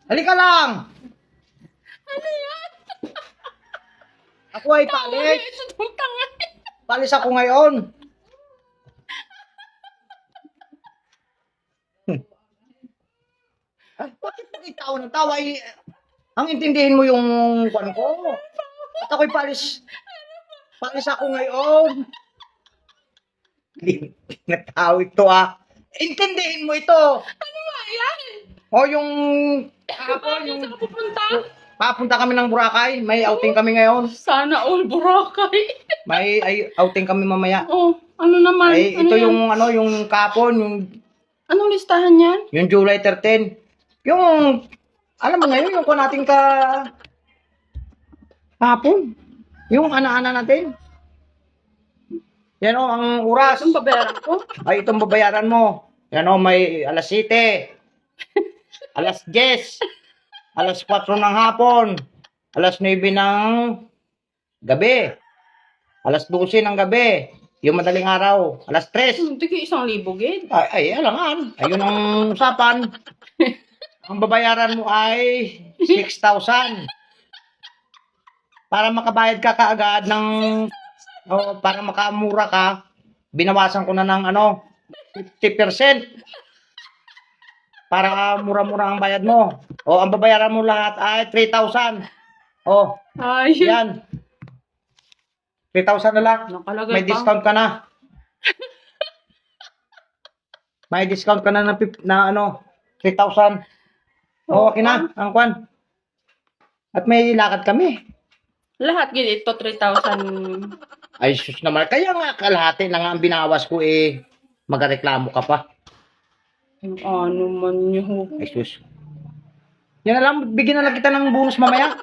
Halika lang! Ano yan? Ako ay palis. Ito itong tanga. Palis ako ngayon. Ay, bakit nakitawa ng tawa? Ang intindihin mo yung kwan ko. At ako'y palis. Palis ako ngayon. Natawa ito ah. Intindihin mo ito. Ano nga yan? O yung Paano yung saan ka pupunta? papunta kami ng Boracay. May outing kami ngayon. Sana all Boracay. May outing kami mamaya. Oh, ano naman? Ay, Ano ito yan? yung ano, yung kapon, Anong listahan yan? yung July 13. Yung alam mo ngayon, yung kung natin kapon. Yung ana-ana natin. Yan o, ang oras. Anong babayaran ko? Ay, itong babayaran mo. Yan o, may alas 7. Alas 10. Alas 4 ng hapon. Alas 9 ng gabi. Alas 12 ng gabi. Yung madaling araw. Alas 3. Tigi 1,000 gid. Ay, alangan. Ayun ang usapan. Ang babayaran mo ay 6,000. Para makabayad ka kaagad ng para makamura ka, binawasan ko na ng 50%. Para mura-mura ang bayad mo. O, ang babayaran mo lahat ay 3,000. O, Ay, yan. 3,000 na lang. nakalagay May pa. discount ka na. May discount ka na na 3,000. O, okay na, ang kwan. At may lakad kami. Lahat gid ito 3,000. Ay, sus naman. Kaya nga, kalahati na nga ang binawas ko magreklamo ka pa. Ano man niyo? Ay, sus. Yan na lang, bigyan na lang kita ng bonus mamaya.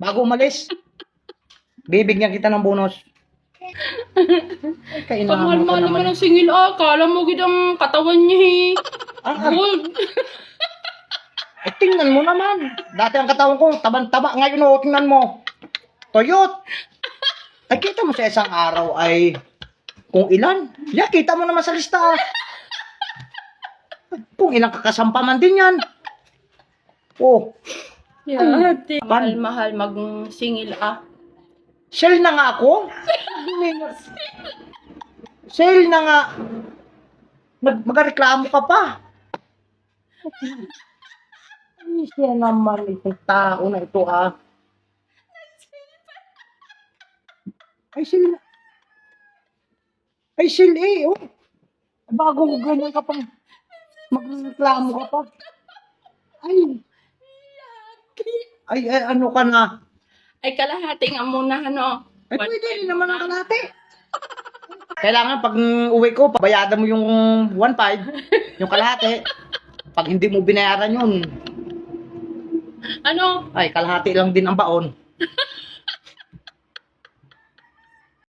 Bago umalis. Bibigyan kita ng bonus. Ay, kainaman ko Kamahal-mahal naman naman. ang singil Kala mo gid ang katawan niya Gold. Eh, tingnan mo naman. Dati ang katawan ko, taban-taba. Ngayon, tingnan mo. Toyot. Ay, kita mo sa isang araw ay kung ilan. Yeah, kita mo naman sa lista. Kung ilang kakasampa man din yan. Oh, Yati. Mahal-mahal mag singil sale na nga ako. Sale na nga. Magreklamo ka pa. Ay, siya naman itong tao na ito Ay, sale na. Ay, sale oh. Bago ganyan ka pang magreklamo ka pa. Ay, ano ka na? Ay kalahati nga muna Ay, pwede rin naman ang kalate. Kailangan pag uwi ko, pabayada mo yung 1.5, yung kalahati. Pag hindi mo binayaran yun, Ano? ay kalahati lang din ang baon.